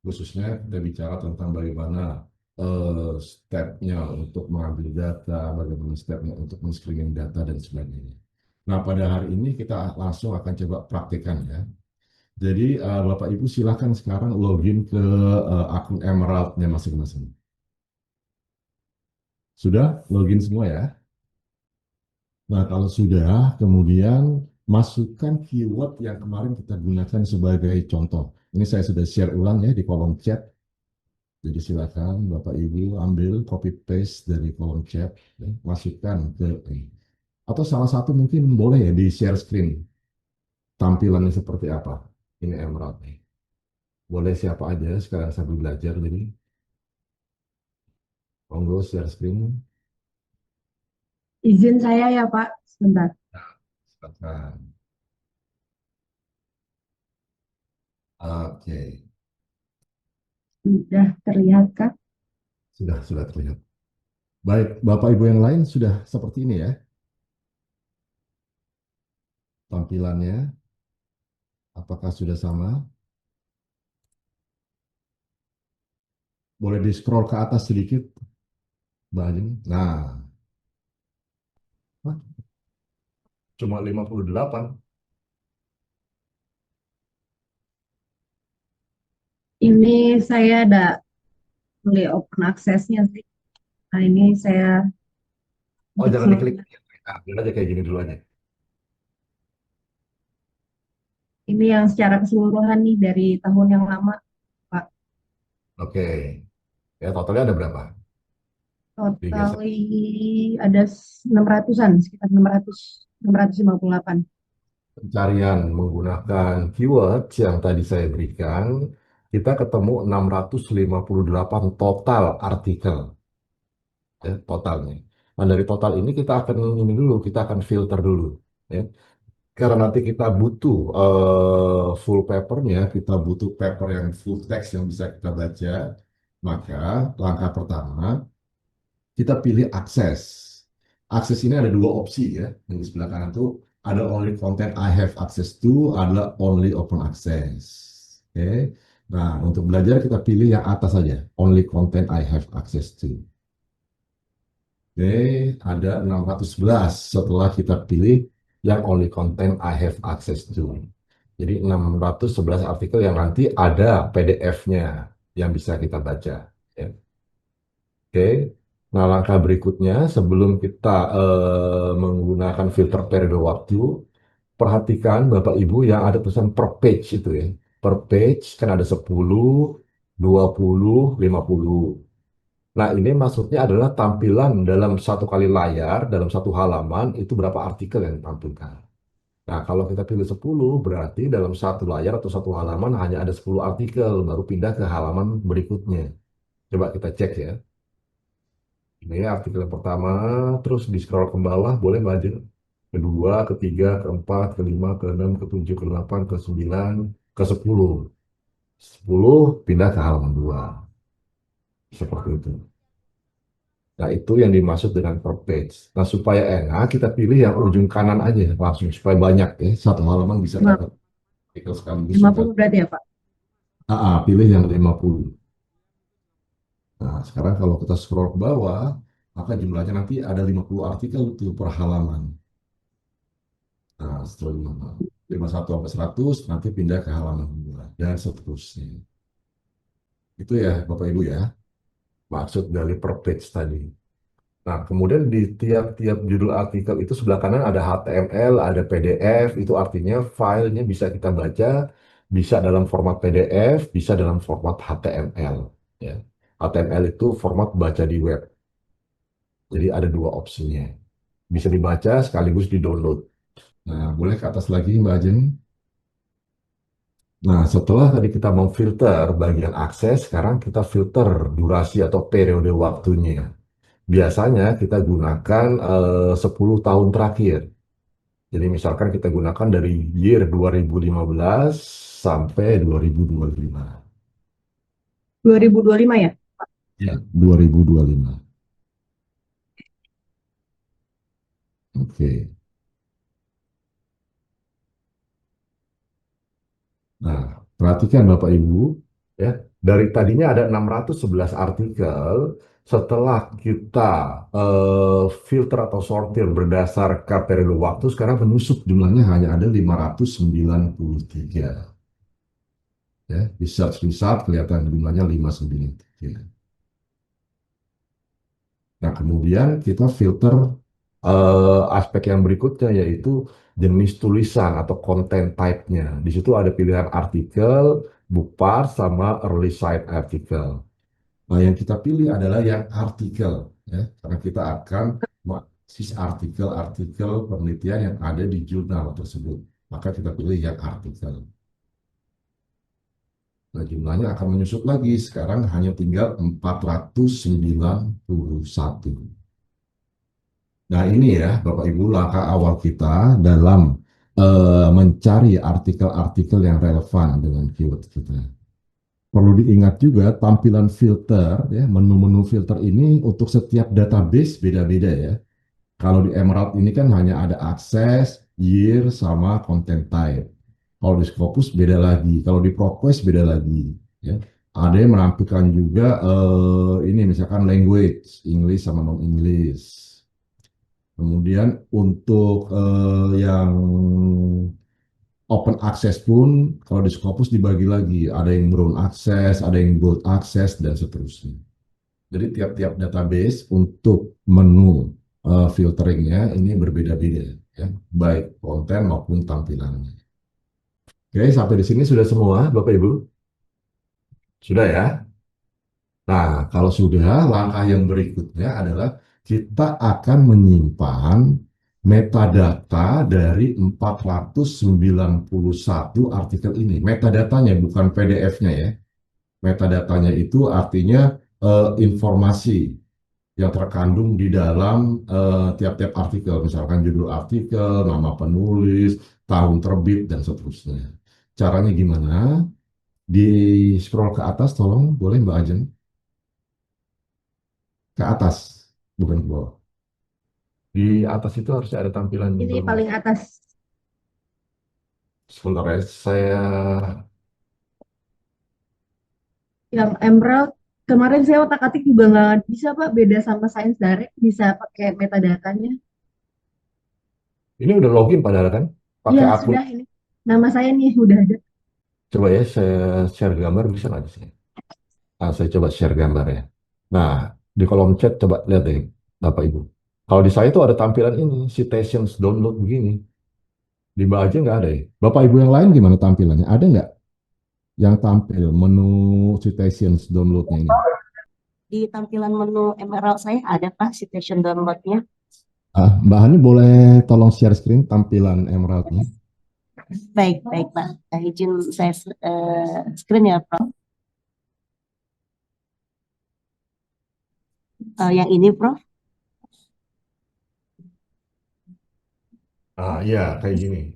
Khususnya kita bicara tentang bagaimana stepnya untuk mengambil data, bagaimana stepnya untuk men-screening data dan sebagainya. Nah, pada hari ini kita langsung akan coba praktekkan ya. Jadi Bapak Ibu silakan sekarang login ke akun Emerald-nya masing-masing. Sudah login semua ya? Nah, kalau sudah, kemudian masukkan keyword yang kemarin kita gunakan sebagai contoh. Ini saya sudah share ulang ya di kolom chat. Jadi silakan Bapak Ibu ambil copy paste dari kolom chat, ya, masukkan ke ini. Atau salah satu mungkin boleh ya di share screen tampilannya seperti apa. Ini Emerald nih. Boleh siapa aja sekarang sambil belajar jadi monggo share screen. Izin saya ya Pak, sebentar. Silakan. Oke, Sudah terlihat Kak? sudah terlihat. Baik, Bapak Ibu yang lain sudah seperti ini ya tampilannya. Apakah sudah sama? Boleh di scroll ke atas sedikit, Mbak Ajeng. Nah, Hah? Cuma 58. Ini saya ada beli open access-nya sih. Nah ini saya Oh, untuk jangan diklik. seluruh. Nah, biar aja kayak gini dulu aja. Ini yang secara keseluruhan nih dari tahun yang lama Pak. Oke. Ya, totalnya ada berapa? Total Digeser. ada 600-an, sekitar 600, 658. Pencarian menggunakan keyword yang tadi saya berikan, kita ketemu 658 total artikel, ya, totalnya. Nah, dari total ini kita akan ini dulu, kita akan filter dulu, ya. Karena nanti kita butuh full papernya, kita butuh paper yang full text yang bisa kita baca, maka langkah pertama kita pilih akses. Akses ini ada dua opsi ya. Yang di sebelah kanan tuh ada only content I have access to, ada only open access. Oke. Nah, untuk belajar kita pilih yang atas saja, only content I have access to. Oke, ada 611 setelah kita pilih yang only content I have access to. Jadi 611 artikel yang nanti ada PDF-nya yang bisa kita baca. Ya. Oke, nah langkah berikutnya sebelum kita menggunakan filter periode waktu, perhatikan Bapak Ibu yang ada tulisan per page itu ya. Per page kan ada 10, 20, 50. Nah ini maksudnya adalah tampilan dalam satu kali layar, dalam satu halaman itu berapa artikel yang ditampilkan. Nah kalau kita pilih 10 berarti dalam satu layar atau satu halaman hanya ada 10 artikel, baru pindah ke halaman berikutnya. Coba kita cek ya. Ini artikel yang pertama, terus di scroll ke bawah, boleh maju. Kedua, ketiga, keempat, kelima, keenam, ketujuh, kedelapan, kesembilan, ke-10. 10 pindah ke halaman 2. Seperti itu. Nah, itu yang dimaksud dengan per page. Nah, supaya enak, kita pilih yang ujung kanan aja langsung, supaya banyak ya. Satu halaman bisa Lima- dapat artikel sekaligus juga. 50 berarti ya Pak? Pilih yang 50. Nah, sekarang kalau kita scroll ke bawah, maka jumlahnya nanti ada 50 artikel itu per halaman. Nah, setelah 51 sampai 100 nanti pindah ke halaman 2 dan seterusnya. Itu ya Bapak Ibu ya, maksud dari per page tadi. Nah, kemudian di tiap-tiap judul artikel itu sebelah kanan ada HTML, ada PDF, itu artinya filenya bisa kita baca, bisa dalam format PDF, bisa dalam format HTML. Ya. HTML itu format baca di web. Jadi ada dua opsinya. Bisa dibaca sekaligus di-download. Nah, boleh ke atas lagi Mbak Ajeng. Nah, setelah tadi kita memfilter bagian akses, sekarang kita filter durasi atau periode waktunya. Biasanya kita gunakan 10 tahun terakhir. Jadi misalkan kita gunakan dari year 2015 sampai 2025. 2025 ya? Ya, 2025. Oke. Nah, perhatikan Bapak Ibu. Ya, dari tadinya ada 611 artikel, setelah kita filter atau sortir berdasarkan periode waktu, sekarang menyusut jumlahnya hanya ada 593. Ya, di search result kelihatan jumlahnya 593. Nah, kemudian kita filter aspek yang berikutnya yaitu jenis tulisan atau content type-nya. Di situ ada pilihan artikel, book part, sama early site artikel. Nah, yang kita pilih adalah yang artikel, ya, karena kita akan mengakses artikel-artikel penelitian yang ada di jurnal tersebut. Maka kita pilih yang artikel. Nah, jumlahnya akan menyusut lagi. Sekarang hanya tinggal 491. Nah, ini ya, Bapak Ibu, langkah awal kita dalam mencari artikel-artikel yang relevan dengan keyword kita. Perlu diingat juga tampilan filter, ya, menu-menu filter ini untuk setiap database beda-beda ya. Kalau di Emerald ini kan hanya ada akses, year, sama content type. Kalau di Scopus beda lagi. Kalau di ProQuest beda lagi. Ya. Ada yang menampilkan juga ini misalkan language, English sama non-English. Kemudian untuk yang open access pun kalau di Scopus dibagi lagi. Ada yang brown access, ada yang gold access, dan seterusnya. Jadi tiap-tiap database untuk menu filteringnya ini berbeda-beda, ya, baik konten maupun tampilannya. Oke, sampai di sini sudah semua, Bapak Ibu? Sudah ya? Nah, kalau sudah, langkah yang berikutnya adalah kita akan menyimpan metadata dari 491 artikel ini. Metadatanya bukan PDF-nya ya. Metadatanya itu artinya informasi yang terkandung di dalam tiap-tiap artikel, misalkan judul artikel, nama penulis, tahun terbit, dan seterusnya. Caranya gimana? Di scroll ke atas, tolong, boleh Mbak Ajeng? Ke atas, bukan ke bawah. Di atas itu harusnya ada tampilan Ini bermain. paling atas. Sebentar ya, saya... Yang Emerald, kemarin saya otak-atik juga nggak bisa Pak, beda sama Science Direct, bisa pakai metadatanya. Ini udah login padahal kan? Iya, Pakai akun. sudah ini. Nama saya nih udah ada. Coba ya, saya share gambar, bisa nggak di sini? Nah, saya coba share gambar ya. Nah, di kolom chat coba lihat deh, Bapak Ibu. Kalau di saya tuh ada tampilan ini, citations download begini. Di Mbak aja nggak ada ya. Bapak Ibu yang lain gimana tampilannya? Ada nggak yang tampil menu citations downloadnya ini? Di tampilan menu Emerald saya ada Pak citation downloadnya. Mbak Hani boleh tolong share screen tampilan Emerald-nya? Baik, baik Pak. Izin saya screen ya Prof. Yang ini Prof. Iya, kayak gini.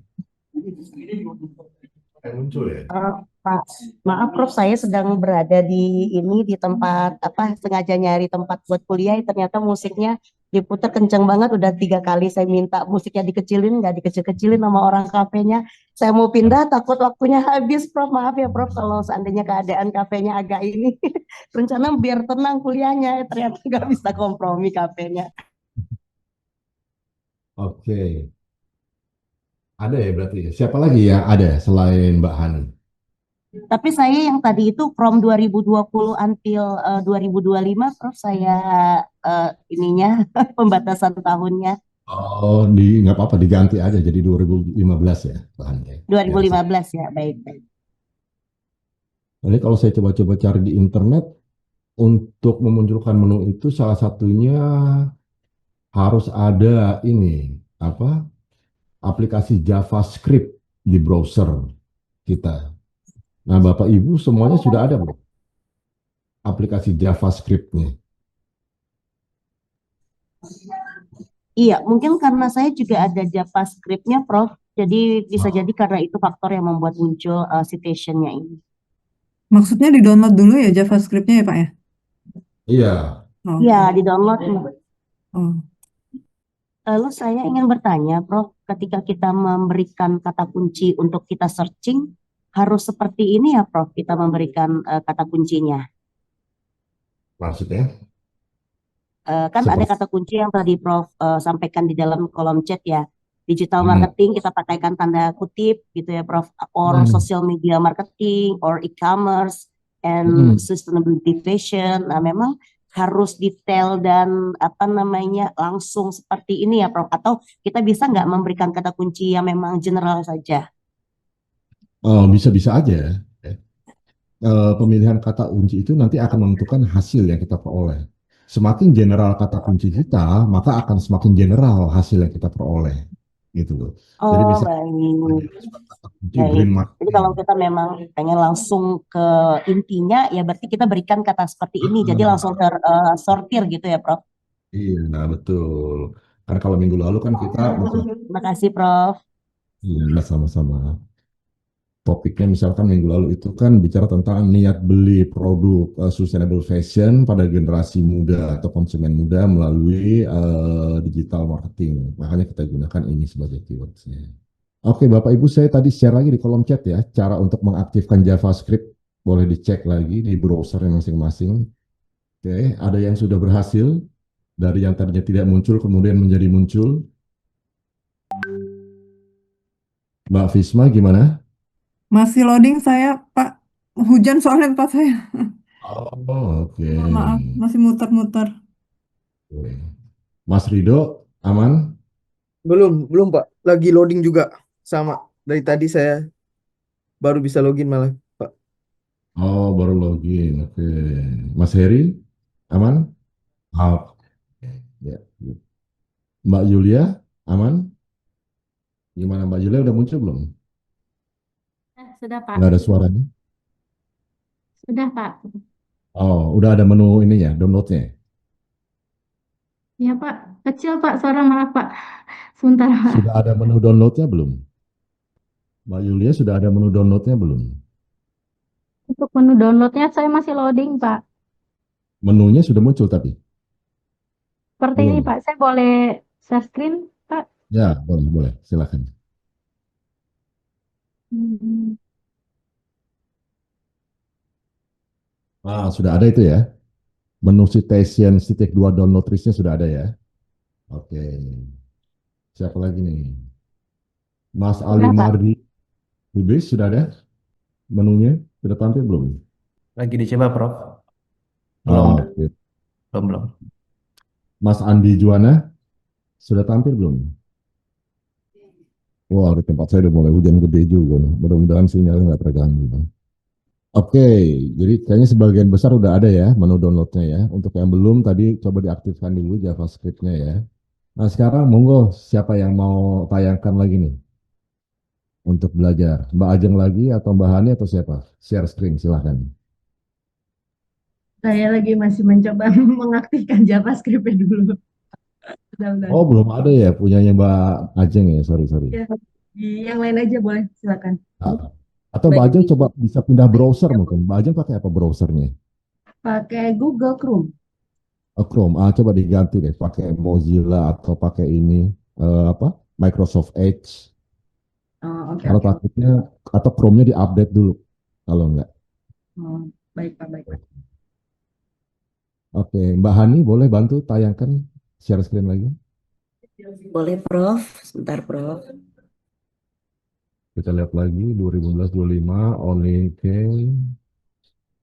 Kayak muncul ya. Pak, maaf Prof, saya sedang berada di tempat apa sengaja nyari tempat buat kuliah, ternyata musiknya diputar kenceng banget, udah 3 kali saya minta musiknya dikecilin, nggak dikecil-kecilin sama orang kafenya. Saya mau pindah, takut waktunya habis Prof. Maaf ya Prof, kalau seandainya keadaan kafenya agak ini. Rencana biar tenang kuliahnya, ternyata nggak bisa kompromi kafenya. Oke. Ada ya berarti ya. Siapa lagi yang ada selain Mbak Hani? Tapi saya yang tadi itu from 2020 until 2025, Prof, saya ininya pembatasan tahunnya Oh, nggak apa-apa diganti aja jadi 2015 ya, Mbak Hani ya. Biar saya. 2015 ya, baik, baik. Jadi kalau saya coba-coba cari di internet untuk memunculkan menu itu salah satunya harus ada ini apa? Aplikasi JavaScript di browser kita. Nah, Bapak Ibu semuanya sudah ada belum? Aplikasi JavaScript-nya. Iya, mungkin karena saya juga ada JavaScript-nya, Prof. Jadi bisa Oh, jadi karena itu faktor yang membuat muncul citation-nya ini. Maksudnya di-download dulu ya JavaScript-nya ya Pak ya? iya. Oh, Iya, di-download. oh. Lalu saya ingin bertanya, Prof, ketika kita memberikan kata kunci untuk kita searching, harus seperti ini ya Prof, kita memberikan kata kuncinya. Maksudnya Kan ada seperti kata kunci yang tadi Prof sampaikan di dalam kolom chat ya. Digital hmm, marketing kita pakaikan tanda kutip gitu ya Prof, or hmm, social media marketing, or e-commerce, and hmm. sustainability fashion. Nah, memang harus detail dan apa namanya langsung seperti ini ya Prof. Atau kita bisa nggak memberikan kata kunci yang memang general saja? Oh, bisa-bisa aja. Ya. Pemilihan kata kunci itu nanti akan menentukan hasil yang kita peroleh. Semakin general kata kunci kita, maka akan semakin general hasil yang kita peroleh. Gitu loh. Jadi Oh, misalnya baik. kata kunci Baik. green Jadi marketing. kalau kita memang pengen langsung ke intinya, ya berarti kita berikan kata seperti ini. Jadi langsung tersortir gitu ya, Prof. Iya, nah betul. Karena kalau minggu lalu kan kita bukan, Terima kasih, Prof. iya sama-sama. Topiknya misalkan minggu lalu itu kan bicara tentang niat beli produk sustainable fashion pada generasi muda atau konsumen muda melalui digital marketing. Makanya kita gunakan ini sebagai keywordsnya. Oke, Bapak Ibu, saya tadi share lagi di kolom chat ya, cara untuk mengaktifkan JavaScript. Boleh dicek lagi di browser masing-masing. Oke, ada yang sudah berhasil, dari yang tadinya tidak muncul kemudian menjadi muncul. Mbak Fisma gimana? Masih loading saya, Pak. Hujan soalnya tempat saya. Oh, oke. Mohon maaf, masih muter-muter. Oke. Mas Rido, aman? Belum Pak. Lagi loading juga. Sama. Dari tadi saya baru bisa login malah, Pak. Oh, baru login. Oke. Mas Heri, aman? Ah, ya. Mbak Yulia, aman? Gimana Mbak Yulia udah muncul belum? Sudah, Pak. Nggak ada suaranya? Sudah, Pak. Oh, udah ada menu ini ya, downloadnya. Ya, Pak. Kecil, Pak. Suara maaf, Pak. Sebentar, Pak. Sudah ada menu downloadnya belum? Mbak Yulia sudah ada menu downloadnya belum? Untuk menu downloadnya saya masih loading, Pak. Menunya sudah muncul tapi Seperti ini, belum. Pak. Saya boleh share screen, Pak? Ya, boleh, boleh. Silakan. Hmm. Ah, sudah ada itu ya. Menu citation titik dua download listnya sudah ada ya. Oke. Siapa lagi nih? Mas Ali Sudah, Pak. Mardi Lubis sudah ada menunya? Sudah tampil belum? Lagi dicoba, Prof. Belum, Oh, oke. belum. Mas Andi Juwana sudah tampil belum? Wah, di tempat saya udah mulai hujan gede juga nih. Mudah-mudahan sinyalnya nggak terganggu. Oke, jadi kayaknya sebagian besar udah ada ya menu downloadnya ya. Untuk yang belum tadi coba diaktifkan dulu JavaScript-nya ya. Nah sekarang monggo siapa yang mau tayangkan lagi nih untuk belajar? Mbak Ajeng lagi atau Mbak Hani atau siapa? Share screen silahkan. Saya lagi masih mencoba mengaktifkan JavaScript-nya dulu. Udah. Oh belum ada ya punyanya Mbak Ajeng ya, sorry sorry. Ya, di yang lain aja boleh, silakan. Ah, atau Mbak Baik, Ajeng coba bisa pindah browser mungkin. Mbak Ajeng pakai apa browsernya? pakai Google Chrome. Oh, Chrome. Ah, coba diganti deh pakai Mozilla atau pakai ini apa? Microsoft Edge. Oh, oke, Kalau oke. takutnya atau Chrome-nya diupdate dulu. Kalau enggak. Oh, baik, Pak, baik, Pak. Oke, Mbak Hani boleh bantu tayangkan share screen lagi. Boleh, Prof. Sebentar, Prof. Kita lihat lagi 2025 only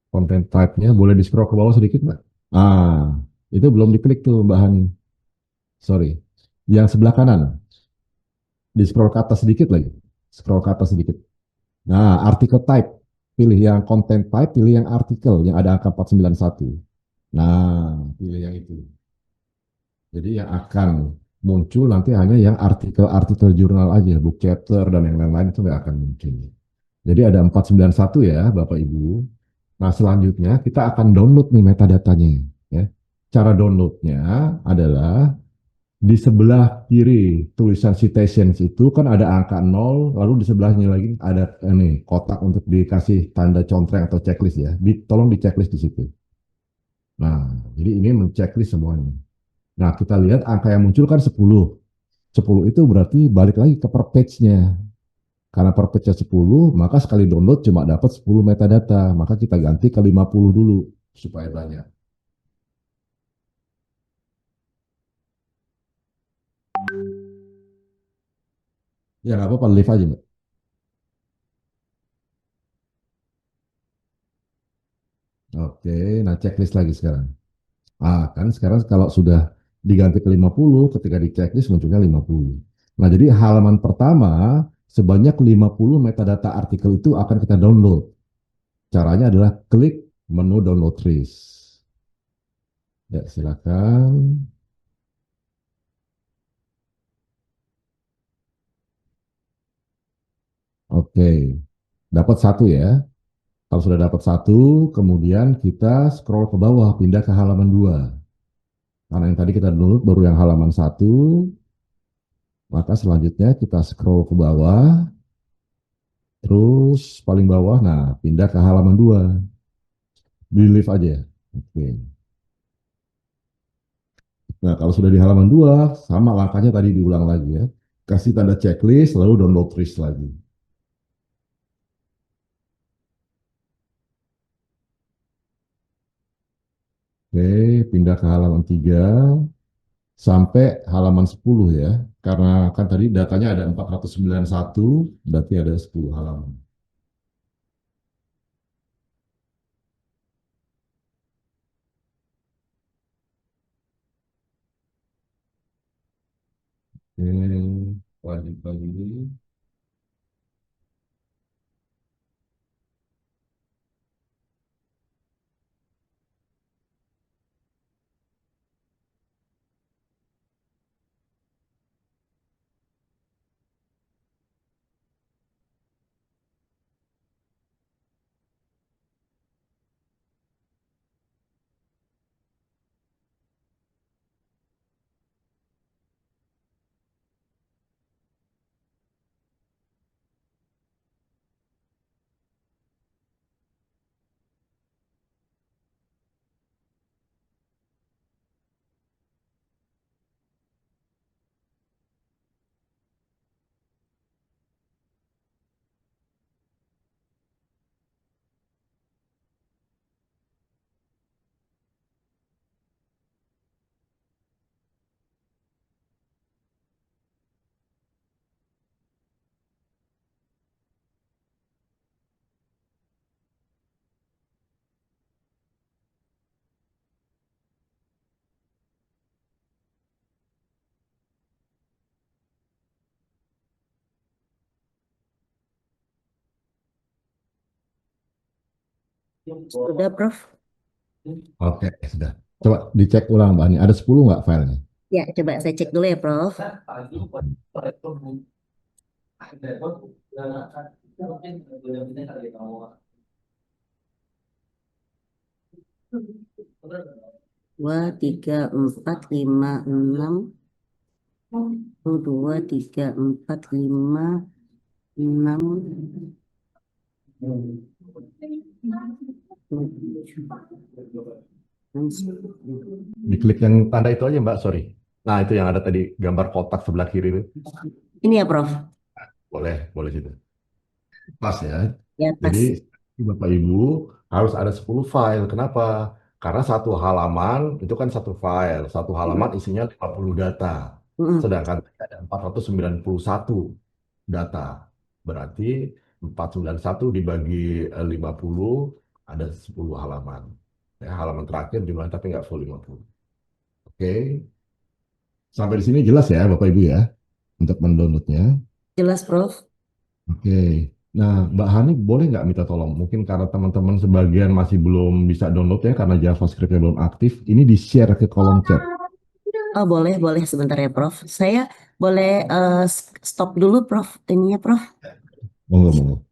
content type-nya boleh di scroll ke bawah sedikit, Mbak. Ah, itu belum diklik tuh Mbak Hani. Sorry. Yang sebelah kanan. Di scroll ke atas sedikit lagi. Scroll ke atas sedikit. Nah, article type. Pilih yang content type, pilih yang artikel yang ada angka 491. Nah, pilih yang itu. Jadi yang akan muncul nanti hanya yang artikel-artikel jurnal aja, book chapter dan yang lain-lain itu nggak akan muncul. Jadi ada 491 ya, Bapak Ibu. Nah, selanjutnya kita akan download nih metadatanya. Ya. Cara downloadnya adalah di sebelah kiri tulisan citations itu kan ada angka 0, lalu di sebelahnya lagi ada ini kotak untuk dikasih tanda contreng atau checklist ya. Tolong di checklist di situ. Nah, jadi ini men-checklist semuanya. Nah, kita lihat angka yang muncul kan 10. 10 itu berarti balik lagi ke per page-nya. karena per pecah 10, maka sekali download cuma dapat 10 metadata. Maka kita ganti ke 50 dulu supaya banyak. Ya nggak apa-apa, leave aja, Mbak. Oke, nah checklist lagi sekarang. Kan sekarang kalau sudah diganti ke 50, ketika di checklist munculnya 50. Nah, jadi halaman pertama sebanyak 50 metadata artikel itu akan kita download. Caranya adalah klik menu download list. Ya, silakan. Oke, dapat satu ya. Kalau sudah dapat satu, kemudian kita scroll ke bawah, pindah ke halaman 2. Karena yang tadi kita download baru yang halaman 1, maka selanjutnya kita scroll ke bawah, terus paling bawah, nah pindah ke halaman 2. Di leave aja. Oke. Nah, kalau sudah di halaman 2, sama langkahnya tadi diulang lagi ya. Kasih tanda checklist, lalu download list lagi. Oke, pindah ke halaman 3 sampai halaman 10 ya. Karena kan tadi datanya ada 491, berarti ada 10 halaman. Oke, lanjut lagi. Sudah, Prof. Oke, sudah. Coba dicek ulang, Mbak Ani. Ada 10 nggak filenya? Ya, coba saya cek dulu ya, Prof. Dua, tiga, empat, lima, enam. Dua, tiga, empat, lima, enam. Diklik yang tanda itu aja, Mbak. Sorry. Nah, itu yang ada tadi gambar kotak sebelah kiri itu. Ini ya, Prof. Boleh situ. Pas ya. Ya, pas. Jadi, Bapak Ibu harus ada 10 file. Kenapa? Karena satu halaman itu kan satu file. Satu halaman isinya 50 data. Mm-mm. Sedangkan ada 491 data. Berarti 491 dibagi 50 ada 10 halaman. Ya, halaman terakhir jumlahnya tapi nggak full 50. Oke. Sampai di sini jelas ya Bapak Ibu ya untuk mendownloadnya. Jelas, Prof. Oke. Nah, Mbak Hani boleh nggak minta tolong? Mungkin karena teman-teman sebagian masih belum bisa download ya karena JavaScript-nya belum aktif. Ini di-share ke kolom chat. Oh, boleh sebentar ya, Prof. Saya boleh stop dulu, Prof. Ininya, Prof. Monggo.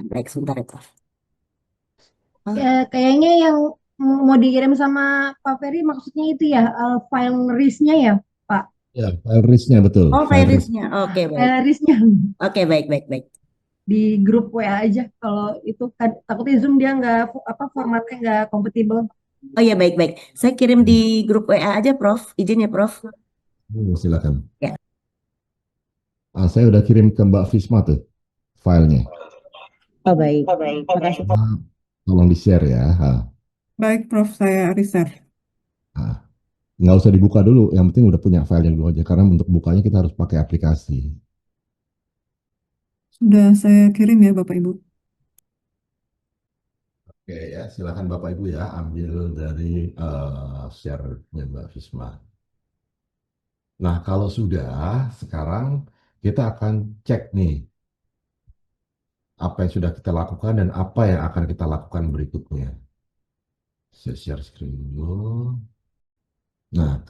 Baik, sebentar ya, Prof. Kayaknya yang mau dikirim sama Pak Ferry maksudnya itu ya, file list-nya ya, Pak? Ya, file list-nya betul. Oh, file list-nya. Oke, baik. File list-nya Oke, baik. di grup WA aja. Kalau itu kan takutnya Zoom dia nggak formatnya nggak kompatibel. Oh ya, baik. Saya kirim di grup WA aja, Prof. Izin ya, Prof. Silakan. Ya. Saya udah kirim ke Mbak Fisma tuh filenya. Oh baik, makasih. Nah, tolong di-share ya. Baik, Prof, saya reserve. Nah, nggak usah dibuka dulu, yang penting udah punya filenya dulu aja, karena untuk bukanya kita harus pakai aplikasi. Sudah saya kirim ya, Bapak Ibu. Oke ya, silakan Bapak Ibu ya, ambil dari share-nya Mbak Fisma. Nah, kalau sudah, sekarang kita akan cek nih apa yang sudah kita lakukan dan apa yang akan kita lakukan berikutnya. Saya share screen dulu. Nah,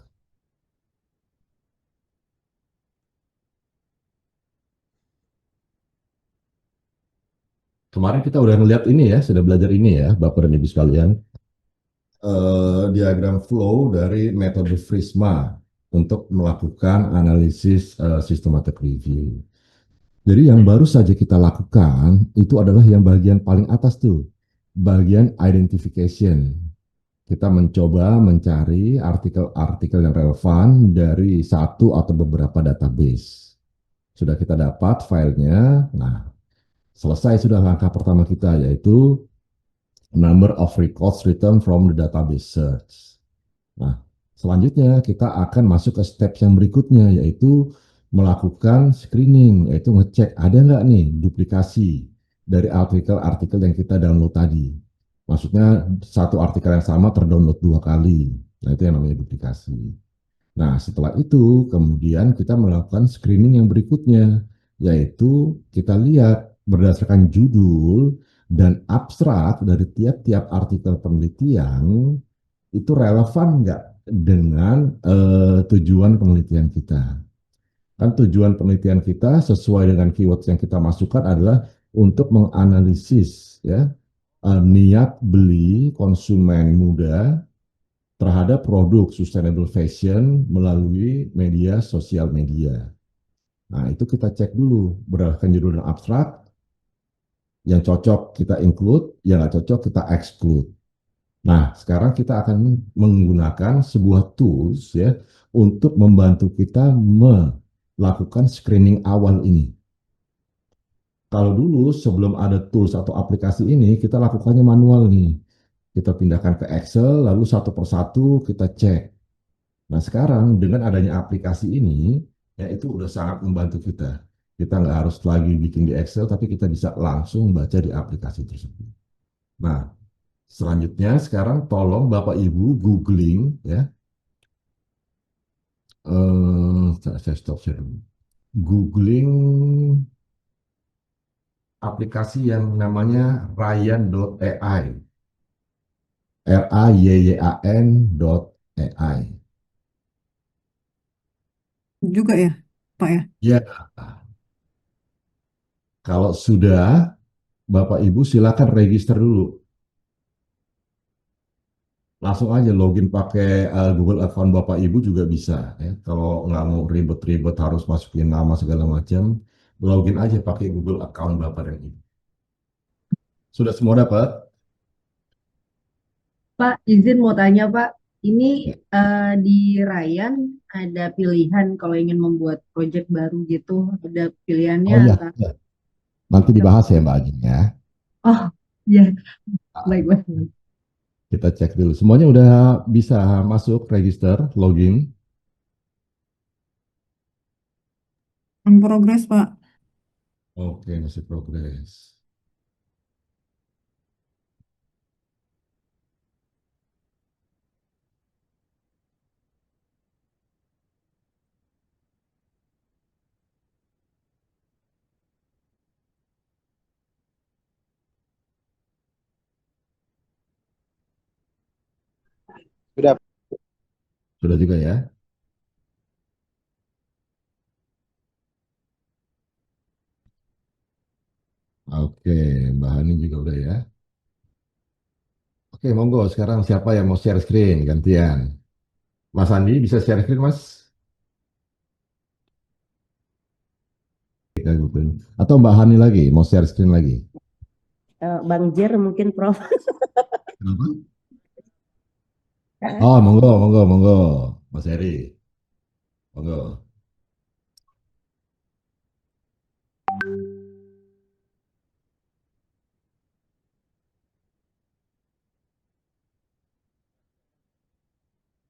kemarin kita udah ngeliat ini ya, sudah belajar ini ya, Bapak dan Ibu sekalian. Diagram flow dari metode Prisma untuk melakukan analisis systematic review. Jadi yang baru saja kita lakukan itu adalah yang bagian paling atas tuh, bagian identification. Kita mencoba mencari artikel-artikel yang relevan dari satu atau beberapa database. Sudah kita dapat filenya, nah selesai sudah langkah pertama kita, yaitu number of records written from the database search. Nah, selanjutnya kita akan masuk ke step yang berikutnya, yaitu melakukan screening, yaitu ngecek ada nggak nih duplikasi dari artikel-artikel yang kita download tadi. Maksudnya satu artikel yang sama terdownload 2 kali. Nah, itu yang namanya duplikasi. Nah, setelah itu kemudian kita melakukan screening yang berikutnya, yaitu kita lihat berdasarkan judul dan abstrak dari tiap-tiap artikel penelitian itu relevan nggak dengan tujuan penelitian kita. Kan tujuan penelitian kita sesuai dengan keyword yang kita masukkan adalah untuk menganalisis ya niat beli konsumen muda terhadap produk sustainable fashion melalui media sosial media. Nah, itu kita cek dulu berdasarkan judul dan abstrak, yang cocok kita include, yang nggak cocok kita exclude. Nah, sekarang kita akan menggunakan sebuah tools ya untuk membantu kita melakukan screening awal ini. Kalau dulu sebelum ada tools atau aplikasi ini, kita lakukannya manual nih. Kita pindahkan ke Excel, lalu satu persatu kita cek. Nah, sekarang dengan adanya aplikasi ini, ya itu udah sangat membantu kita. Kita nggak harus lagi bikin di Excel, tapi kita bisa langsung baca di aplikasi tersebut. Nah, selanjutnya sekarang tolong Bapak Ibu googling ya. Saya stop share dulu. Googling aplikasi yang namanya Ryan.ai. RAYYAN.ai. Juga ya, Pak ya. Ya, kalau sudah Bapak Ibu silakan register dulu. Langsung aja login pakai Google account Bapak Ibu juga bisa ya. Kalau nggak mau ribet-ribet harus masukin nama segala macam, login aja pakai Google account Bapak dan Ibu. Sudah semua dapat? Pak, izin mau tanya Pak, ini Ya. di Ryan ada pilihan kalau ingin membuat project baru gitu, ada pilihannya Oh ya, antara, ya. Nanti dibahas ya Mbak Ajeng ya. oh ya, Ah, baik-baik. kita cek dulu. Semuanya udah bisa masuk, register, login. On progress, Pak. Oke, masih progres. Sudah. Sudah juga ya. Oke, Mbak Hani juga udah ya. Oke, monggo. Sekarang siapa yang mau share screen? Gantian. Mas Andi bisa share screen, Mas? Kita gitu. Atau Mbak Hani lagi mau share screen lagi? Bang Jer mungkin Prof. Kenapa? Oh, monggo, monggo, monggo. Mas Heri, monggo.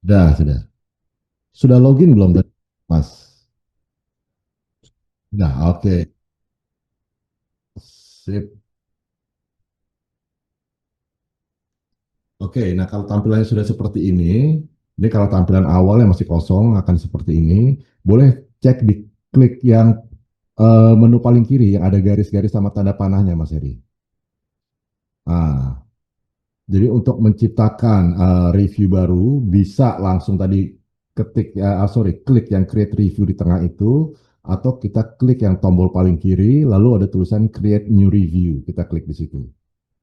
Sudah. Sudah login belum tadi, Mas? Sudah, oke. Sip. Oke, nah kalau tampilannya sudah seperti ini kalau tampilan awalnya masih kosong akan seperti ini. Boleh cek di klik yang menu paling kiri yang ada garis-garis sama tanda panahnya, Mas Heri. Nah, jadi untuk menciptakan review baru bisa langsung tadi klik yang create review di tengah itu, atau kita klik yang tombol paling kiri, lalu ada tulisan create new review. Kita klik di situ.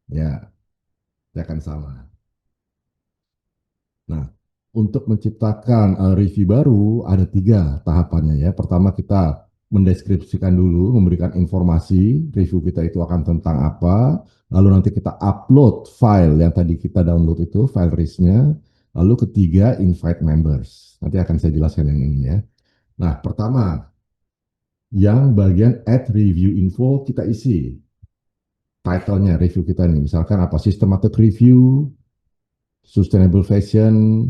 Ya, ya akan sama. Nah, untuk menciptakan review baru ada 3 tahapannya ya. Pertama kita mendeskripsikan dulu, memberikan informasi review kita itu akan tentang apa. Lalu nanti kita upload file yang tadi kita download itu, file RIS-nya. Lalu ketiga, invite members. Nanti akan saya jelaskan yang ini ya. Nah, pertama, yang bagian add review info kita isi. Title-nya review kita nih, misalkan apa? Systematic review, sustainable fashion,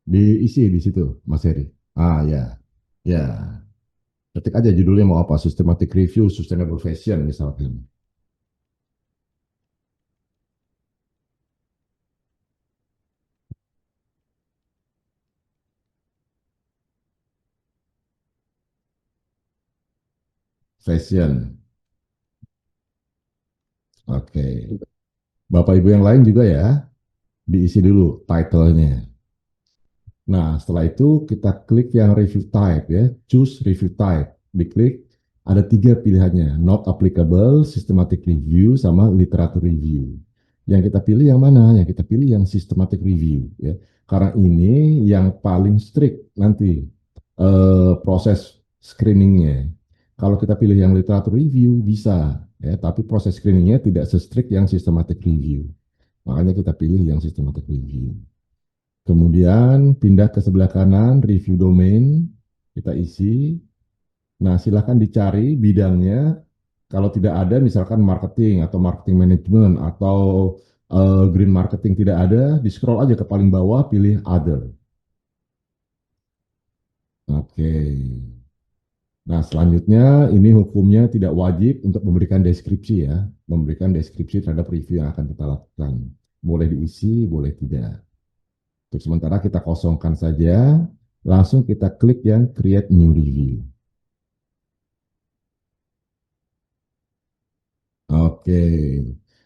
diisi di situ, Mas Heri. Ya, ya. Ketik aja judulnya mau apa, systematic review, sustainable fashion misalkan. Fashion. Oke. Bapak Ibu yang lain juga ya, diisi dulu title-nya. Nah, setelah itu kita klik yang review type ya, choose review type. Diklik, ada 3 pilihannya, not applicable, systematic review, sama literature review. Yang kita pilih yang mana? Yang kita pilih yang systematic review ya. Karena ini yang paling strict nanti proses screeningnya. Kalau kita pilih yang literature review bisa ya, tapi proses screeningnya tidak se-strict yang systematic review. Makanya kita pilih yang systematic review. Kemudian pindah ke sebelah kanan, review domain, kita isi. Nah, silakan dicari bidangnya. Kalau tidak ada, misalkan marketing atau marketing management atau green marketing tidak ada, di scroll aja ke paling bawah, pilih other. Oke. Nah, selanjutnya ini hukumnya tidak wajib untuk memberikan deskripsi ya, memberikan deskripsi terhadap review yang akan kita lakukan. Boleh diisi, boleh tidak. Untuk sementara kita kosongkan saja, langsung kita klik yang create new review. Oke,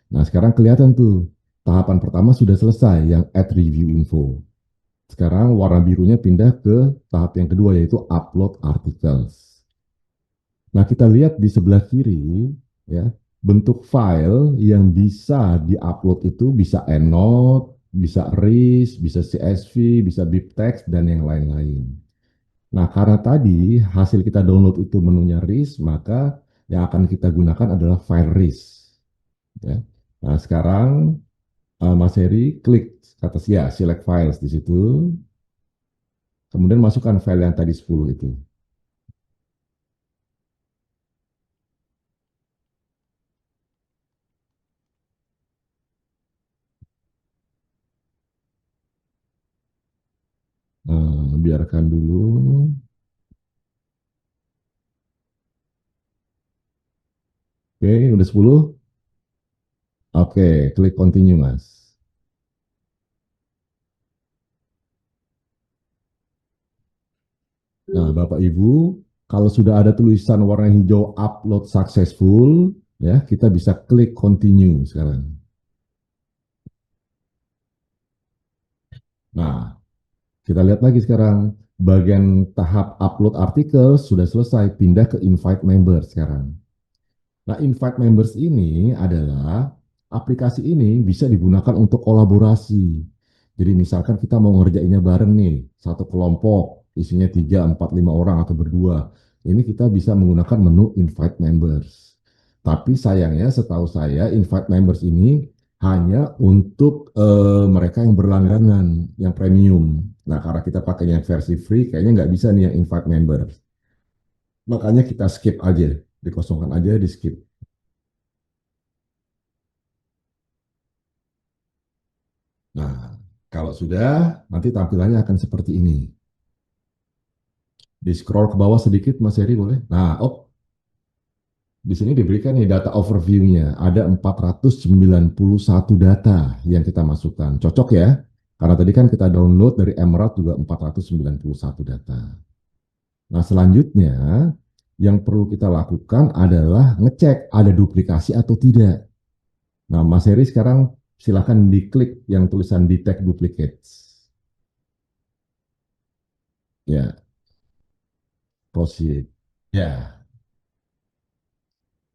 nah sekarang kelihatan tuh, tahapan pertama sudah selesai, yang add review info. Sekarang warna birunya pindah ke tahap yang kedua, yaitu upload articles. Nah, kita lihat di sebelah kiri, ya, bentuk file yang bisa diupload itu bisa EndNote, bisa RIS, bisa CSV, bisa BibTeX, dan yang lain-lain. Nah, karena tadi hasil kita download itu menunya RIS, maka yang akan kita gunakan adalah file RIS. Ya. Nah, sekarang Mas Heri klik atas ya, select files di situ, kemudian masukkan file yang tadi 10 itu. Biarkan dulu. Oke, udah 10. Oke, klik continue, Mas. Nah, Bapak Ibu, kalau sudah ada tulisan warna hijau upload successful, ya, kita bisa klik continue sekarang. Nah, kita lihat lagi sekarang, bagian tahap upload artikel sudah selesai, pindah ke invite member sekarang. Nah, invite members ini adalah aplikasi ini bisa digunakan untuk kolaborasi. Jadi misalkan kita mau ngerjainnya bareng nih, satu kelompok, isinya 3, 4, 5 orang atau berdua. Ini kita bisa menggunakan menu invite members. Tapi sayangnya setahu saya invite members ini hanya untuk mereka yang berlangganan, yang premium. Nah, karena kita pakai yang versi free, kayaknya nggak bisa nih yang invite members. Makanya kita skip aja, dikosongkan aja, di skip. Nah, kalau sudah, nanti tampilannya akan seperti ini. Di scroll ke bawah sedikit, Mas Heri boleh? Nah, di sini diberikan nih data overview-nya. Ada 491 data yang kita masukkan. Cocok ya? Karena tadi kan kita download dari Emerald juga 491 data. Nah, selanjutnya yang perlu kita lakukan adalah ngecek ada duplikasi atau tidak. Nah, Mas Heri sekarang silakan diklik yang tulisan detect duplicates. Ya, proceed. Ya.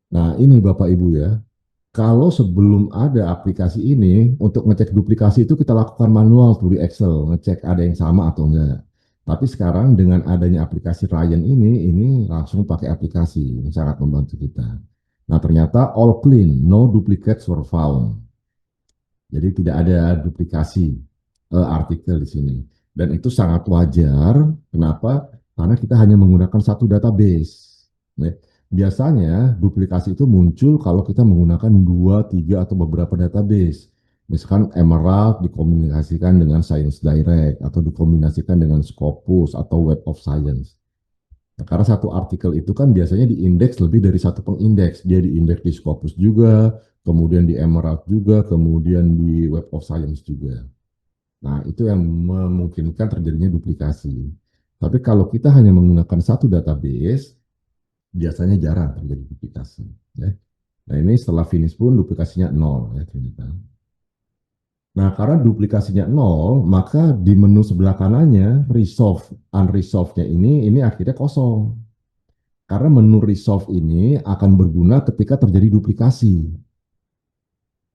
Nah, ini Bapak Ibu ya. Kalau sebelum ada aplikasi ini, untuk ngecek duplikasi itu kita lakukan manual tuh di Excel, ngecek ada yang sama atau enggak. Tapi sekarang dengan adanya aplikasi Ryan ini langsung pakai aplikasi, ini sangat membantu kita. Nah, ternyata all clean, no duplicates were found. Jadi tidak ada duplikasi artikel di sini. Dan itu sangat wajar. Kenapa? Karena kita hanya menggunakan satu database. Ya. Biasanya duplikasi itu muncul kalau kita menggunakan dua, tiga, atau beberapa database. Misalkan Emerald dikomunikasikan dengan Science Direct atau dikombinasikan dengan Scopus atau Web of Science. Nah, karena satu artikel itu kan biasanya diindeks lebih dari satu pengindeks. Dia diindeks di Scopus juga, kemudian di Emerald juga, kemudian di Web of Science juga. Nah, itu yang memungkinkan terjadinya duplikasi. Tapi kalau kita hanya menggunakan satu database, biasanya jarang terjadi duplikasi. Ya. Nah, ini setelah finish pun duplikasinya nol. Ya, ternyata. Nah, karena duplikasinya nol, maka di menu sebelah kanannya, resolve, unresolved-nya ini akhirnya kosong. Karena menu resolve ini akan berguna ketika terjadi duplikasi.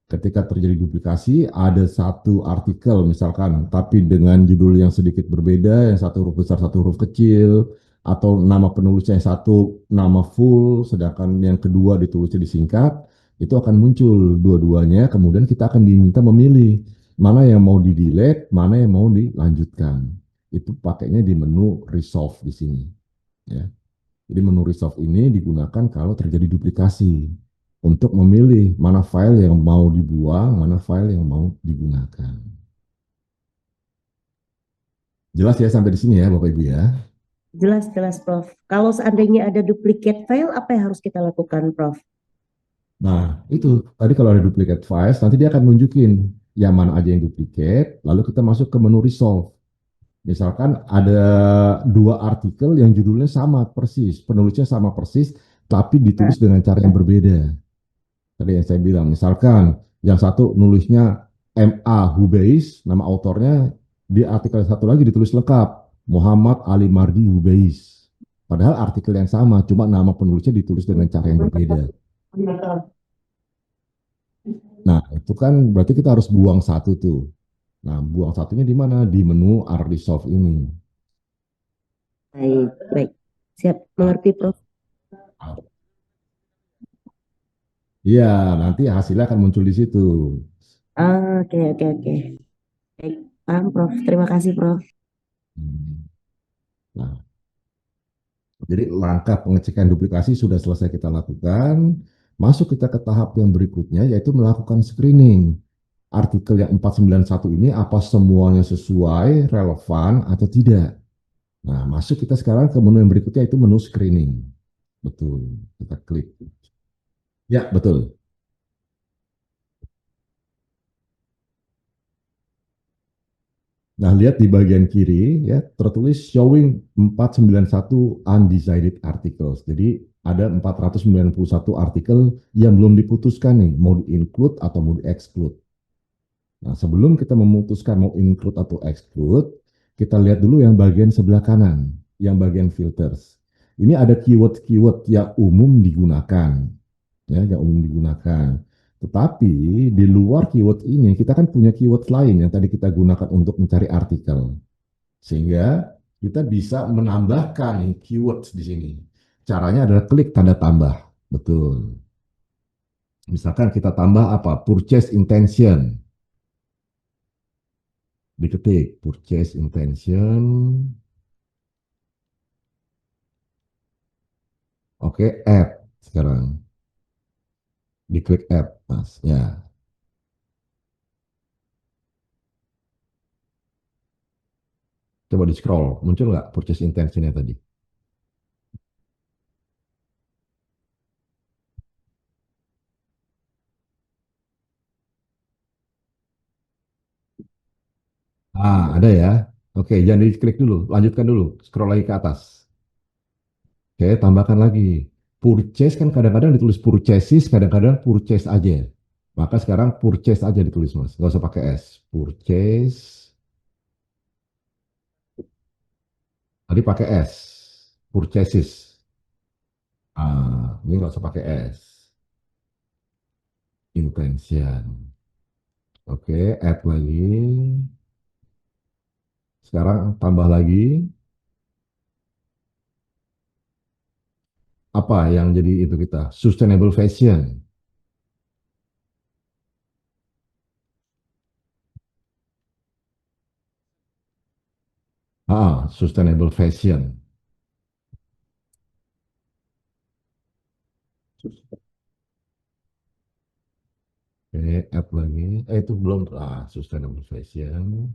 Ketika terjadi duplikasi, ada satu artikel misalkan, tapi dengan judul yang sedikit berbeda, yang satu huruf besar, satu huruf kecil, atau nama penulisnya yang satu nama full, sedangkan yang kedua ditulisnya disingkat, itu akan muncul dua-duanya, kemudian kita akan diminta memilih mana yang mau di-delete, mana yang mau dilanjutkan. Itu pakainya di menu resolve di sini. Ya. Jadi menu resolve ini digunakan kalau terjadi duplikasi untuk memilih mana file yang mau dibuang, mana file yang mau digunakan. Jelas ya sampai di sini ya Bapak Ibu ya. Jelas-jelas, Prof. Kalau seandainya ada duplicate file, apa yang harus kita lakukan, Prof? Nah, itu tadi kalau ada duplicate files, nanti dia akan nunjukin yang mana aja yang duplicate, lalu kita masuk ke menu resolve. Misalkan ada dua artikel yang judulnya sama persis, penulisnya sama persis, tapi ditulis dengan cara yang berbeda. Tadi yang saya bilang, misalkan yang satu nulisnya MA Hubeiz, nama autornya, di artikel satu lagi ditulis lengkap, Muhammad Ali Mardi Hubeiz. Padahal artikel yang sama, cuma nama penulisnya ditulis dengan cara yang berbeda. Nah, itu kan berarti kita harus buang satu tuh. Nah, buang satunya di mana? Di menu Resolve ini. Baik, baik. Siap, mengerti, Prof. Iya, nanti hasilnya akan muncul di situ. Oke, oke, oke. Baik, paham, Prof. Terima kasih, Prof. Hmm. Nah, jadi langkah pengecekan duplikasi sudah selesai kita lakukan. Masuk kita ke tahap yang berikutnya yaitu melakukan screening. Artikel yang 491 ini apa semuanya sesuai, relevan atau tidak. Nah, masuk kita sekarang ke menu yang berikutnya itu menu screening. Betul, kita klik. Ya, betul. Nah, lihat di bagian kiri ya tertulis showing 491 undecided articles. Jadi ada 491 artikel yang belum diputuskan nih, mau di-include atau mau di-exclude. Nah, sebelum kita memutuskan mau include atau exclude, kita lihat dulu yang bagian sebelah kanan, yang bagian filters. Ini ada keyword-keyword yang umum digunakan, ya, yang umum digunakan. Tetapi di luar keyword ini kita kan punya keyword lain yang tadi kita gunakan untuk mencari artikel. Sehingga kita bisa menambahkan nih keywords di sini. Caranya adalah klik tanda tambah. Betul. Misalkan kita tambah apa? Purchase intention. Diketik purchase intention. Oke, add sekarang. Diklik add, Mas. Ya. Coba di scroll, muncul nggak purchase intention-nya tadi? Ada ya. Oke, jangan diklik dulu, lanjutkan dulu, scroll lagi ke atas. Oke, tambahkan lagi. Purchase kan kadang-kadang ditulis purchases, kadang-kadang purchase aja. Maka sekarang purchase aja ditulis, Mas. Nggak usah pakai S. Purchase. Tadi pakai S. Purchases. Ini nggak usah pakai S. Intention. Oke, add lagi. Sekarang tambah lagi. Apa yang jadi itu kita? Sustainable fashion. Sustainable fashion. Oke, add lagi. Itu belum. Sustainable fashion.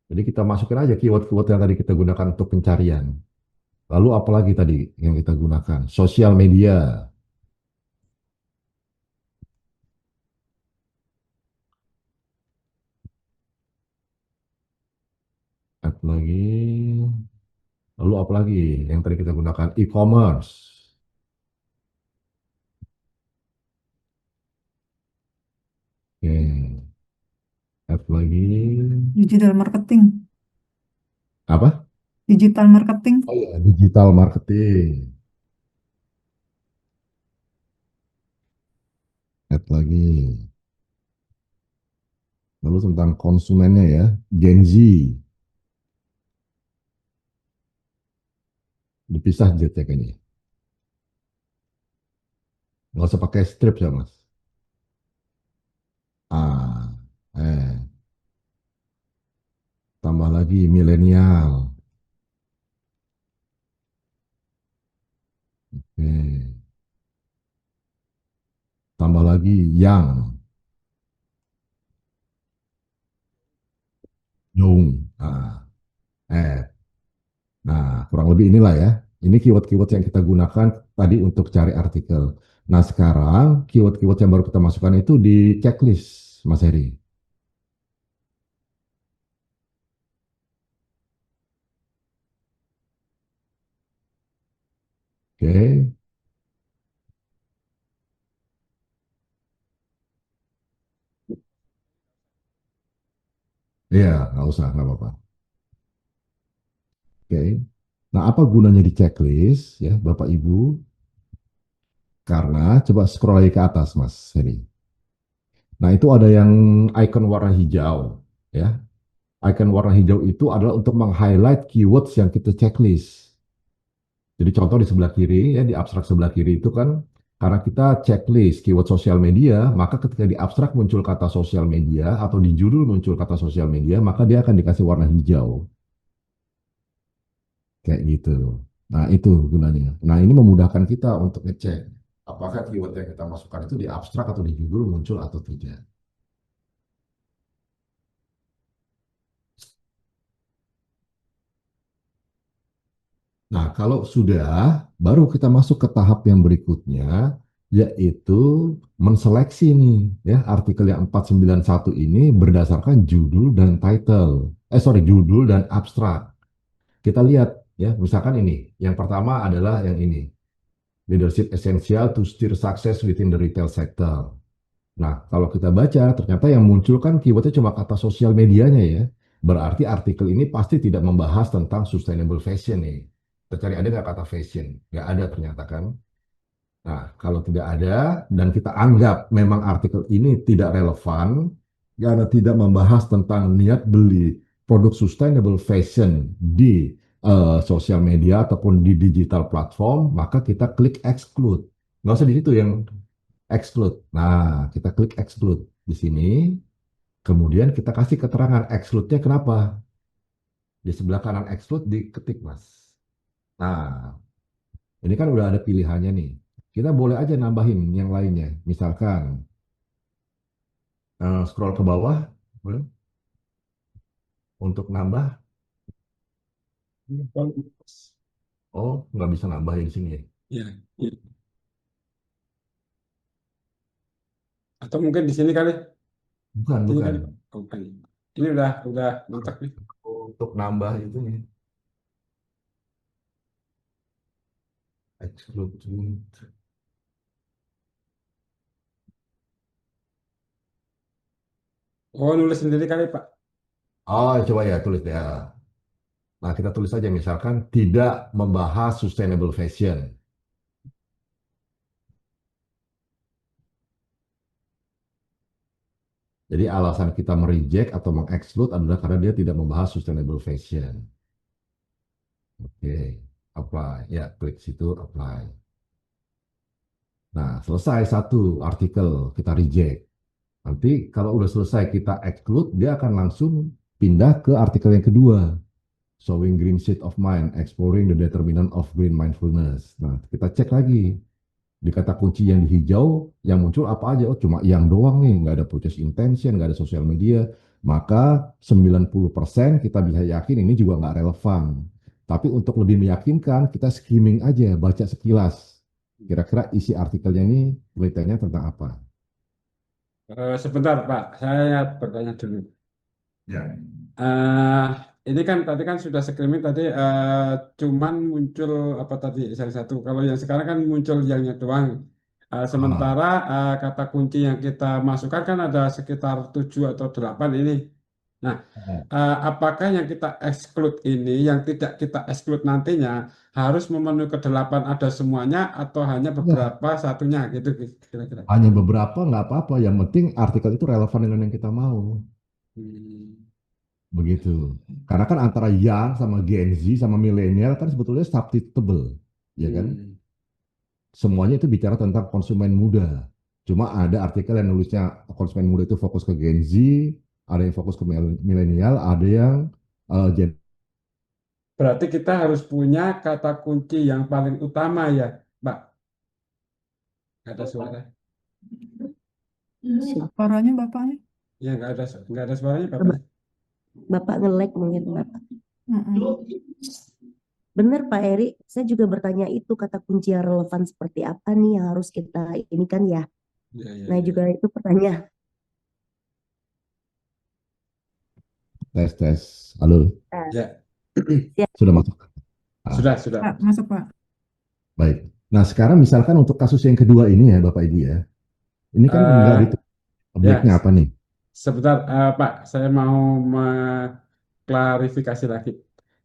Jadi kita masukin aja keyword-keyword yang tadi kita gunakan untuk pencarian. Lalu apa lagi tadi yang kita gunakan? Sosial media. Add lagi. Lalu apa lagi yang tadi kita gunakan? E-commerce. Oke. Add lagi. Digital marketing. Apa? Digital marketing. Oh ya, digital marketing. Add lagi. Lalu tentang konsumennya ya, Gen Z. Dipisah Z ya kayaknya. Nggak usah pakai strip ya, Mas. Ah, eh, tambah lagi milenial. Tambah lagi yang. Young. Eh, kurang lebih inilah ya. Ini keyword-keyword yang kita gunakan tadi untuk cari artikel. Nah, sekarang keyword-keyword yang baru kita masukkan itu di checklist, Mas Heri. Oke, iya, nggak usah, nggak apa-apa. Oke. Nah, apa gunanya di checklist ya, Bapak Ibu? Karena coba scroll lagi ke atas, Mas Heri. Nah, itu ada yang icon warna hijau, ya. Icon warna hijau itu adalah untuk meng-highlight keywords yang kita checklist. Jadi contoh di sebelah kiri, ya di abstrak sebelah kiri itu kan, karena kita checklist keyword sosial media, maka ketika di abstrak muncul kata sosial media atau di judul muncul kata sosial media, maka dia akan dikasih warna hijau. Kayak gitu. Nah, itu gunanya. Nah, ini memudahkan kita untuk ngecek apakah keyword yang kita masukkan itu di abstrak atau di judul muncul atau tidak. Nah, kalau sudah, baru kita masuk ke tahap yang berikutnya, yaitu menseleksi nih, ya, artikel yang 491 ini berdasarkan judul dan title. Judul dan abstrak. Kita lihat, ya, misalkan ini. Yang pertama adalah yang ini. Leadership Essential to Steer Success Within the Retail Sector. Nah, kalau kita baca, ternyata yang muncul kan keywordnya cuma kata sosial medianya ya. Berarti artikel ini pasti tidak membahas tentang sustainable fashion nih. Kita cari ada nggak kata fashion? Nggak ada ternyata kan. Nah, kalau tidak ada dan kita anggap memang artikel ini tidak relevan, karena tidak membahas tentang niat beli produk sustainable fashion di sosial media ataupun di digital platform, maka kita klik exclude. Nggak usah di situ yang exclude. Nah, kita klik exclude di sini. Kemudian kita kasih keterangan exclude-nya kenapa. Di sebelah kanan exclude diketik, Mas. Nah, ini kan udah ada pilihannya nih. Kita boleh aja nambahin yang lainnya. Misalkan scroll ke bawah. Boleh? Untuk nambah, oh nggak bisa nambah yang sini ya. Ya, ya. Atau mungkin di sini kali, Bukan, ini bukan. kali. Oh, bukan. Ini udah mantap nih. Untuk nambah itu nih, exclude. Oh, nulis sendiri kali, Pak. Oh, coba ya tulis ya. Nah, kita tulis aja misalkan tidak membahas sustainable fashion. Jadi alasan kita mereject atau mengexclude adalah karena dia tidak membahas sustainable fashion. Oke, apply. Ya, klik situ apply. Nah, selesai satu artikel kita reject. Nanti kalau udah selesai kita exclude, dia akan langsung pindah ke artikel yang kedua. Showing green state of mind, exploring the determinant of green mindfulness. Nah, kita cek lagi. Di kata kunci yang di hijau, yang muncul apa aja? Oh, cuma yang doang nih, nggak ada purchase intention, nggak ada sosial media. Maka 90% kita bisa yakin ini juga nggak relevan. Tapi untuk lebih meyakinkan, kita skimming aja, baca sekilas. Kira-kira isi artikelnya ini beritanya tentang apa? Sebentar, Pak. Saya bertanya dulu. Ya. Eh, ini kan tadi kan sudah screening tadi cuman muncul apa tadi salah satu. Kalau yang sekarang kan muncul yangnya doang. Sementara kata kunci yang kita masukkan kan ada sekitar 7 atau 8 ini. Nah, apakah yang kita exclude ini, yang tidak kita exclude nantinya harus memenuhi ke-8 ada semuanya atau hanya Ya, beberapa satunya gitu kira-kira. hanya beberapa nggak apa-apa. Yang penting artikel itu relevan dengan yang kita mau. Hmm. Begitu. Karena kan antara Young sama Gen Z sama milenial kan sebetulnya substitutable, ya kan? Hmm. Semuanya itu bicara tentang konsumen muda. Cuma ada artikel yang nulisnya konsumen muda itu fokus ke Gen Z, ada yang fokus ke milenial, ada yang Gen. Berarti kita harus punya kata kunci yang paling utama ya, Mbak. Nggak ada suara. Suaranya bapaknya. Ya, nggak ada suaranya, Bapak. Bapak nge-lag mungkin Bapak. Mm-mm. Benar Pak Eri, saya juga bertanya itu kata kunci yang relevan seperti apa nih yang harus kita ini kan ya. Ya, ya, Nah ya. juga itu pertanyaan. Tes. Halo, Ya, sudah masuk? Ah, sudah. Pak, masuk Pak. baik. Nah, sekarang misalkan untuk kasus yang kedua ini ya, Bapak Ibu ya. Ini kan nggak Eh, ditulis objeknya ya, apa nih? sebentar, Pak. Saya mau klarifikasi lagi.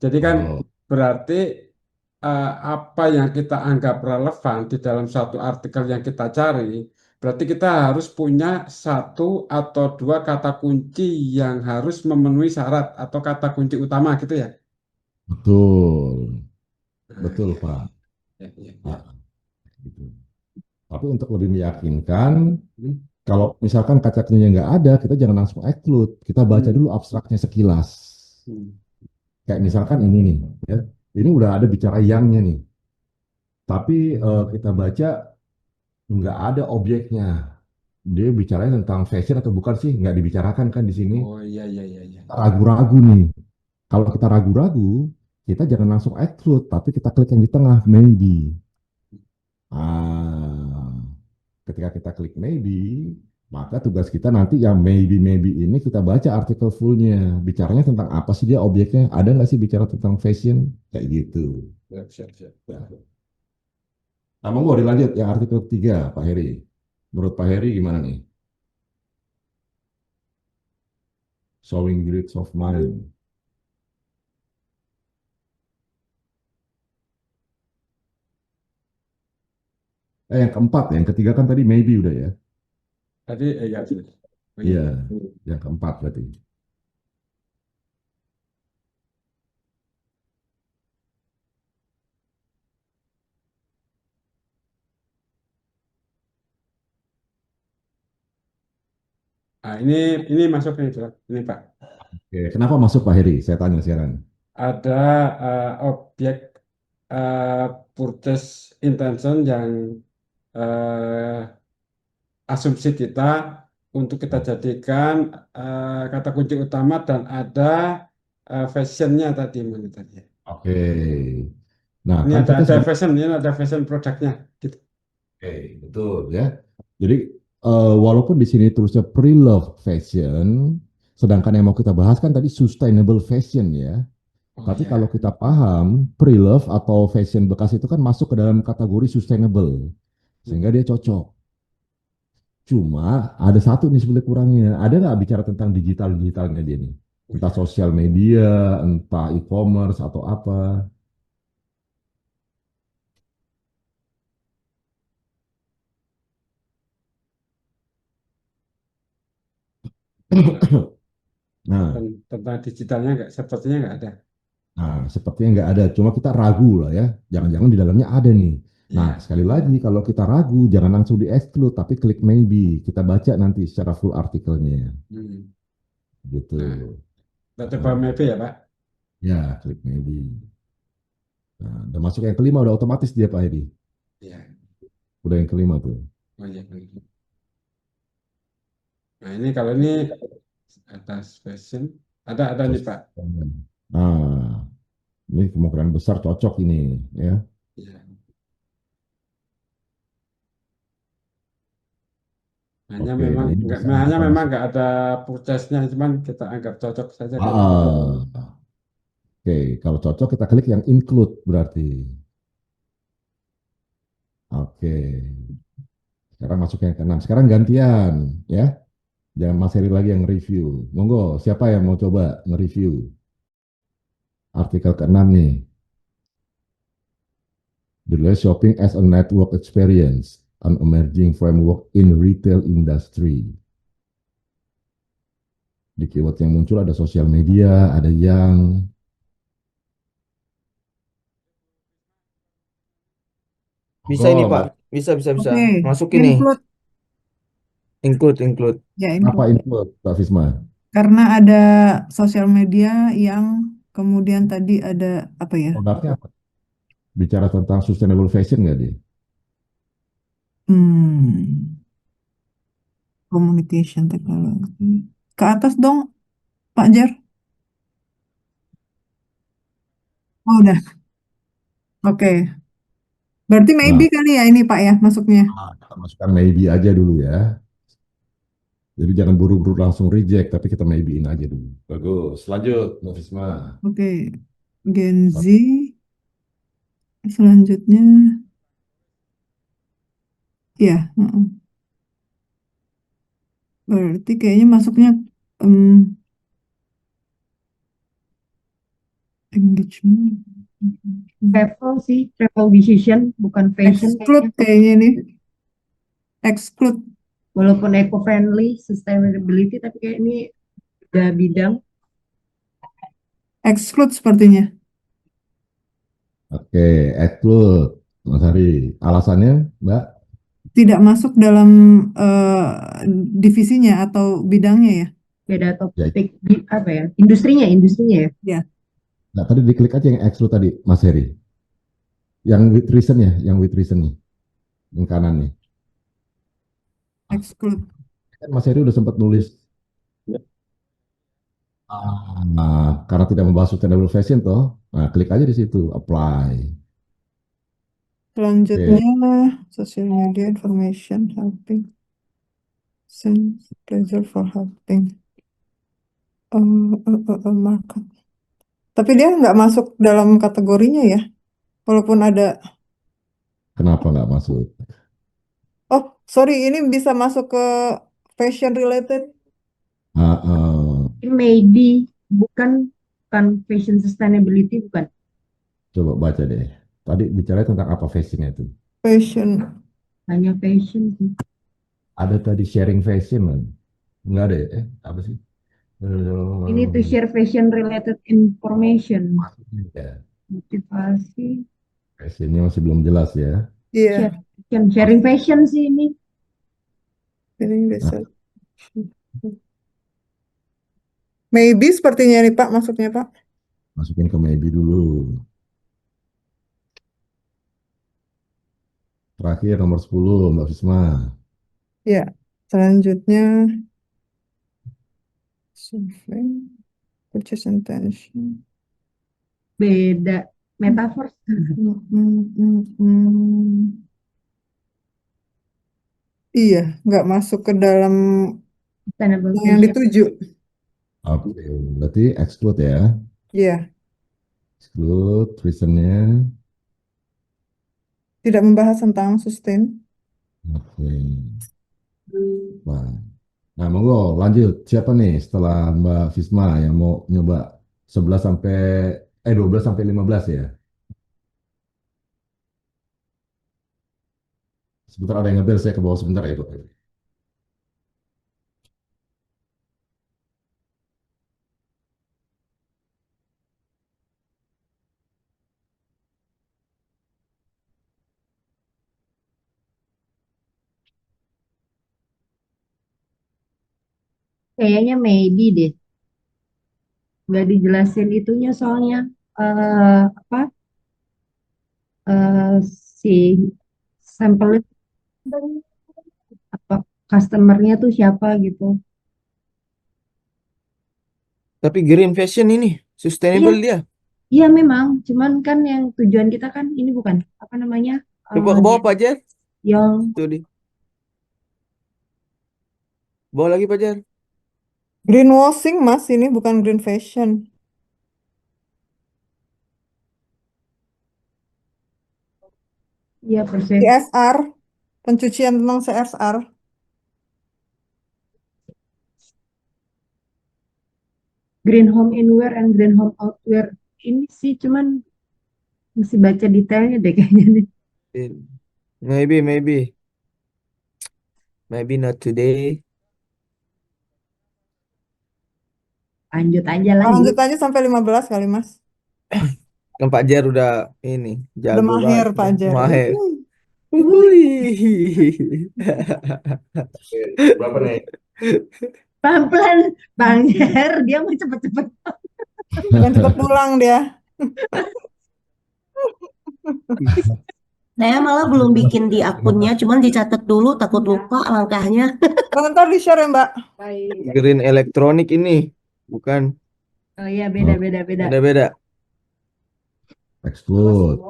Jadi kan Oh, berarti apa yang kita anggap relevan di dalam suatu artikel yang kita cari, berarti kita harus punya satu atau dua kata kunci yang harus memenuhi syarat atau kata kunci utama gitu ya. betul. Nah, Betul, ya, Pak. ya. Ah, gitu. Tapi untuk lebih meyakinkan, Hmm, kalau misalkan kata kuncinya nggak ada, kita jangan langsung exclude. Kita baca hmm, dulu abstraknya sekilas. hmm. Kayak misalkan ini nih, ya. Ini udah ada bicara yang-nya nih. Tapi kita baca nggak ada objeknya. Dia bicaranya tentang fashion atau bukan sih? Nggak dibicarakan kan di sini. Oh iya. Kita ragu-ragu nih. Kalau kita ragu-ragu, kita jangan langsung exclude, tapi kita klik yang di tengah, maybe. Ah, ketika kita klik maybe, maka tugas kita nanti yang maybe ini kita baca artikel fullnya. Bicaranya tentang apa sih dia objeknya? Ada nggak sih bicara tentang fashion? Kayak gitu. Siap. Nah, monggo dilanjut yang artikel 3, Pak Heri. Menurut Pak Heri gimana nih? Showing grids of mind. Yang keempat, yang ketiga kan tadi maybe udah ya. Tadi ya sudah. Oh Iya, iya. yang keempat berarti. Nah, ini masuk nih, Pak. Ini Pak. Oke, kenapa masuk Pak Heri? Saya tanya sekarang. Ada objek eh, purchase intention yang eh, asumsi kita untuk kita jadikan kata kunci utama dan ada fashionnya tadi mana tadi. Oke. Nah, Ini kan kita ada sebagai fashion, ini ada fashion produknya gitu. Oke, betul ya. Jadi walaupun di sini tulisnya pre-love fashion, sedangkan yang mau kita bahas kan tadi sustainable fashion ya. Oh Tapi ya. kalau kita paham pre-love atau fashion bekas itu kan masuk ke dalam kategori sustainable, sehingga dia cocok. Cuma ada satu nih sebenarnya kurangnya. Ada nggak bicara tentang digitalnya dia nih? Oh Entah ya. sosial media, entah e-commerce atau apa. Nah, Tentang digitalnya nggak, sepertinya nggak ada. sepertinya nggak ada. Cuma kita ragu lah ya. Jangan-jangan di dalamnya ada nih. Nah, Iya. sekali lagi kalau kita ragu, jangan langsung di-exclude, tapi klik maybe. Kita baca nanti secara full artikelnya. Hmm. Gitu. Nah, kita coba Nah, maybe ya Pak. ya, klik maybe. Nah, udah masuk yang kelima, udah otomatis dia Pak Hedi. Iya. Udah yang kelima tuh. Oh iya. Benar. Nah ini kalau ini atas fashion ada nih Pak. Nah, ini kemungkinan besar cocok ini ya. Iya. Oke, nah ini bisa Hanya kita memang masuk. nggak ada purchase-nya, cuman kita anggap cocok saja gitu. Oke, kalau cocok kita klik yang include berarti. Oke, sekarang masuk yang keenam. Sekarang gantian ya. Jangan Mas Heri lagi yang review. Monggo, siapa yang mau coba nge-review artikel keenam nih? Judulnya Shopping as a Network Experience, an Emerging Framework in Retail Industry. Di keyword yang muncul ada sosial media, ada yang Bisa ini monggo, Pak. Bisa, bisa, bisa. Oke, Masukin nih. include Include. ya apa include. input Mbak Fisma? Karena ada sosial media yang kemudian tadi ada apa ya? Produknya apa? Bicara tentang sustainable fashion nggak dia? Hmm, communication technology. Ke atas dong, Pak Jar. Oh, udah. Oke. Berarti maybe Nah, kali ya ini Pak ya masuknya. kita masukkan maybe aja dulu ya. Jadi jangan buru-buru langsung reject, tapi kita maybe-in aja dulu. Bagus. Lanjut, Mbak Fisma. Oke. Gen Z selanjutnya ya, berarti kayaknya masuknya engagement. Travel sih, travel decision, bukan fashion Exclude kayaknya. kayaknya nih. Exclude. Walaupun eco-friendly, sustainability, tapi kayak ini udah bidang. Exclude sepertinya. Oke, exclude. Mas Hari. Alasannya, Mbak? Tidak masuk dalam divisinya atau bidangnya ya. Beda Ya, topik, apa ya, industrinya ya. Ya. nah, tadi diklik aja yang exclude tadi, Mas Heri. Yang with reason ya, yang with reason nih. Yang kanan nih. Exclude. Kan Mas Heri udah sempat nulis. Nah, karena tidak membahas sustainable fashion toh, nah klik aja di situ, apply. Selanjutnya Oke, social media information helping. Sense pleasure for helping. Market. Tapi dia nggak masuk dalam kategorinya ya. Walaupun ada. kenapa nggak masuk? Oh, sorry, ini bisa masuk ke fashion related. Ah, ah, Maybe bukan fashion sustainability, bukan. coba baca deh. Tadi bicara tentang apa fashionnya itu? Fashion. Hanya fashion sih. Ada tadi sharing fashion kan? Nggak ada ya? Apa sih? Ini to share fashion related information. Ya, Motivasi, fashionnya masih belum jelas ya. Iya. sharing fashion sih ini. Sharing Nah, research. Maybe sepertinya nih Pak, masuknya Pak. masukin ke maybe dulu. Terakhir nomor 10, Mbak Fisma. Ya, selanjutnya survei. Purchase intention. Beda. Metaverse. Iya, nggak masuk ke dalam Sustainable yang fashion. dituju. Oke, berarti exclude ya. Iya, Exclude, reasonnya. tidak membahas tentang sustain. Oke. Wah. Nah, monggo lanjut. Siapa nih setelah Mbak Fisma yang mau nyoba 11 sampai 12 sampai 15 ya? Sebentar ada yang ngebel, saya ke bawah sebentar ya, Bapak. Kayaknya maybe deh. Nggak dijelasin itunya soalnya. Apa? Si sampelnya apa customernya tuh siapa gitu. Tapi green fashion ini Iya, sustainable dia. iya memang. Cuman kan yang tujuan kita kan ini bukan apa namanya Coba ke bawah Pak Jar. yang Tuh di bawah lagi Pak Jar. Greenwashing, Mas, ini bukan green fashion. ya persepsi CSR, pencucian tentang CSR. green home inwear and green home outwear ini sih cuman mesti baca detailnya deh kayaknya nih. Maybe not today. Lanjut aja Lanjut aja sampai 15 kali, Mas. Kan Pak Jar udah ini Udah jago mahir, banget. Pak Jar. Mahir. Berapa nih? Pelan-pelan Bang Jer, dia mau cepet-cepet. Dan cepat pulang dia. Saya malah belum bikin di akunnya, cuman dicatat dulu, takut lupa langkahnya. Bentar di share ya, Mbak. Green elektronik ini bukan Oh iya beda. beda. Exclude.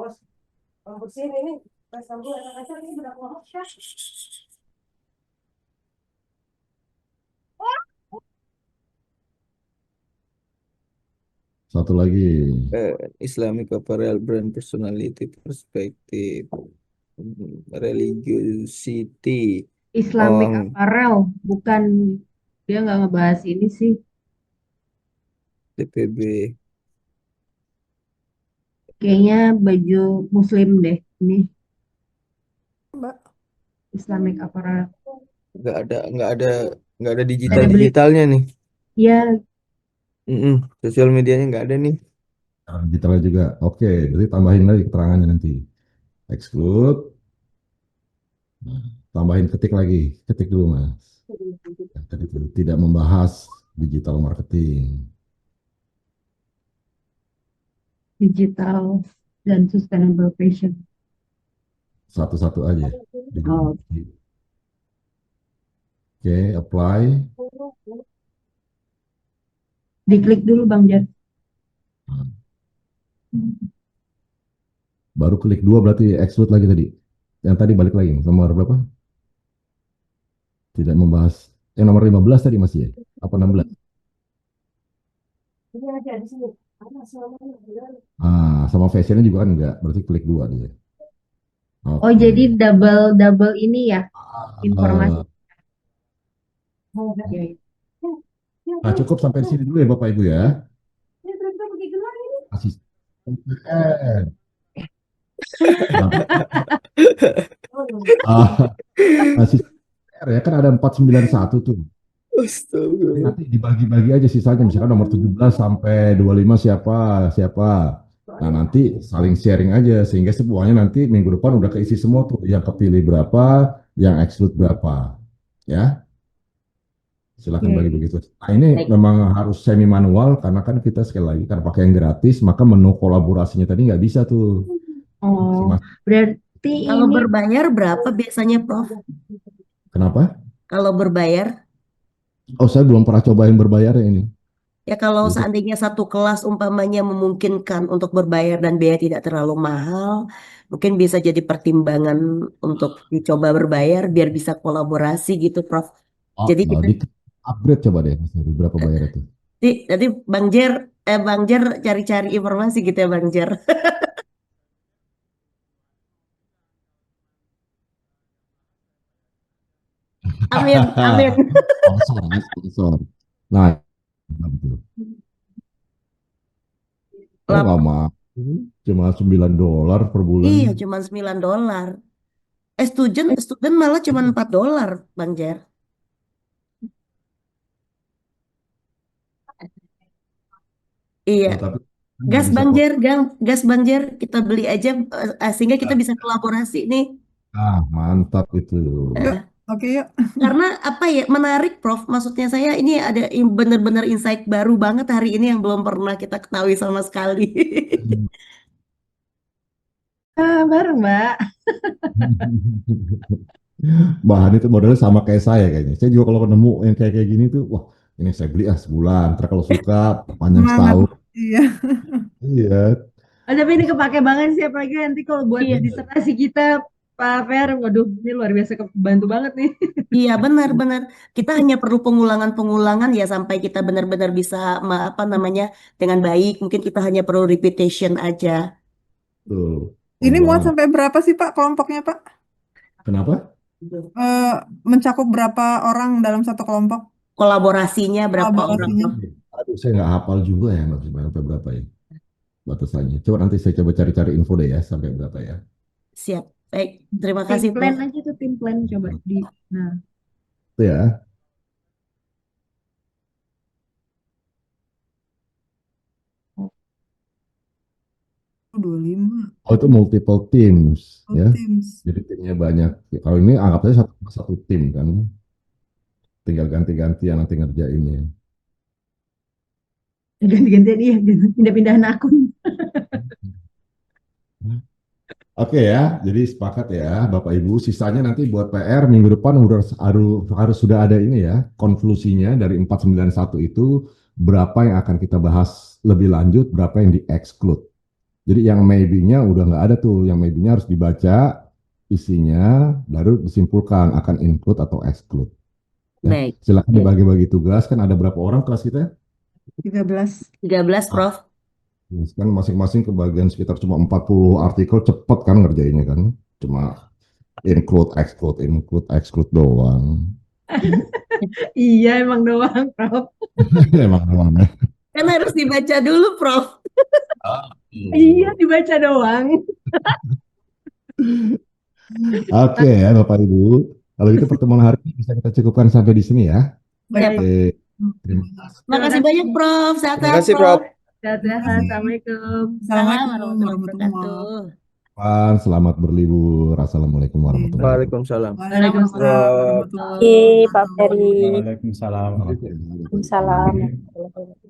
Satu lagi. Islamic apparel brand personality perspective religiosity Islamic apparel bukan dia nggak ngebahas ini sih. DPB. Kayaknya baju muslim deh ini Mbak. Islamic apparel. Nggak ada digitalnya nih. Ya Sosial medianya nggak ada nih. Digitalnya juga. Oke, berarti tambahin lagi keterangannya nanti. Exclude. Tambahin ketik lagi. Ketik dulu, Mas. Tadi itu tidak membahas digital marketing. digital dan sustainable fashion. Satu-satu aja. Oh. Oke, apply. Diklik dulu Bang Jar. Baru klik 2 berarti exclude lagi tadi. Yang tadi balik lagi. Nomor berapa? Tidak membahas. Nomor 15 tadi masih ya? Apa 16? Sama fashionnya juga kan enggak. Berarti klik 2 dia. Oh jadi double ini ya informasi. Nah cukup sampai sini dulu ya Bapak Ibu ya. Asisten. Asisten ya kan ada 491 tuh. Astaga. Nanti dibagi-bagi aja sisanya, misalkan nomor 17 sampai 25 siapa. Nah nanti saling sharing aja sehingga semuanya nanti minggu depan udah keisi semua tuh, yang kepilih berapa, yang exclude berapa, ya. Silakan bagi begitu. Nah ini memang harus semi manual karena kan kita sekali lagi karena pakai yang gratis, maka menu kolaborasinya tadi nggak bisa tuh. Oh, berarti Kalau ini berbayar berapa biasanya, Prof? Kenapa? Kalau berbayar? Oh saya belum pernah cobain berbayar ya ini. Ya kalau Jadi, seandainya satu kelas umpamanya memungkinkan untuk berbayar dan biaya tidak terlalu mahal, mungkin bisa jadi pertimbangan untuk dicoba berbayar biar bisa kolaborasi gitu, Prof. oh, Jadi kita di upgrade coba deh, Mas Heri, berapa bayar itu? nanti Bang Jer cari-cari informasi gitu ya Bang Jer. Amin, amin. Sponsor, ya, sponsor. Nah, betul. Oh, Lap- nggak mau. Cuma $9 per bulan. iya, cuma $9. Student malah cuma $4, Bang Jer. Iya, Oh, tapi gas bisa Bang kok. Jer, gas Bang Jer, kita beli aja sehingga kita bisa kolaborasi nih. Ah, mantap itu. Yuk, Eh, oke yuk. Karena apa ya, menarik Prof. Maksudnya saya ini ada benar-benar insight baru banget hari ini yang belum pernah kita ketahui sama sekali. Bareng, Mbak. Bahan itu modelnya sama kayak saya kayaknya. Saya juga kalau nemu yang kayak gini tuh, wah ini saya beli sebulan. Ntar kalau suka panjang Semangat. setahun. Iya. Iya. Tapi ini kepake banget sih, apalagi nanti kalau buat Iya. disertasi kita, Pak Fer, waduh, ini luar biasa kebantu banget nih. Iya benar-benar kita hanya perlu pengulangan-pengulangan ya sampai kita benar-benar bisa apa namanya dengan baik. Mungkin kita hanya perlu repetition aja. Tuh. Ini muat Pengulangan. sampai berapa sih Pak kelompoknya Pak? Kenapa? Mencakup berapa orang dalam satu kelompok? Kolaborasinya berapa orang? Kolaborasinya. Prof? Aduh, saya nggak hafal juga ya maksudnya sampai berapa ya batasannya. Coba nanti saya coba cari-cari info deh ya sampai berapa ya. Siap. Baik, terima Tim kasih plan Prof. aja tuh, tim plan coba di. Nah, Itu ya. Oh, 25 Oh itu multiple teams ya. teams. Jadi timnya banyak. Kalau ini anggap aja satu tim kan. Tinggal ganti-gantian nanti ngerjainnya. ganti-gantian iya, pindah-pindahan akun. Oke ya, jadi sepakat ya Bapak Ibu. Sisanya nanti buat PR minggu depan harus sudah ada ini ya, konklusinya dari 491 itu berapa yang akan kita bahas lebih lanjut, berapa yang di-exclude. Jadi yang maybe-nya udah nggak ada tuh, yang maybe-nya harus dibaca isinya, baru disimpulkan akan include atau exclude. Ya, Baik, silakan dibagi-bagi tugas, kan ada berapa orang kelas kita? 13. 13 Prof. Kan masing-masing kebagian sekitar cuma 40 artikel, cepet kan ngerjainnya kan. Cuma include, exclude doang. Iya, emang doang, Prof. Emang doang ya. Kan harus dibaca dulu Prof. Iya, dibaca doang. Oke ya Bapak Ibu. Kalau gitu pertemuan hari ini bisa kita cukupkan sampai di sini ya. Baik. Oke, terima kasih. Makasih banyak Prof. Terima Sehat-sehat kasih, Prof. Prof. Sehat-sehat. Assalamualaikum. Salam Assalamualaikum warahmatullahi warahmatullahi wabarakatuh. Selamat berlibur. Assalamualaikum warahmatullahi wabarakatuh. Waalaikumsalam. Waalaikumsalam Prof. warahmatullahi Pak Ferry. Waalaikumsalam. Waalaikumsalam. Waalaikumsalam.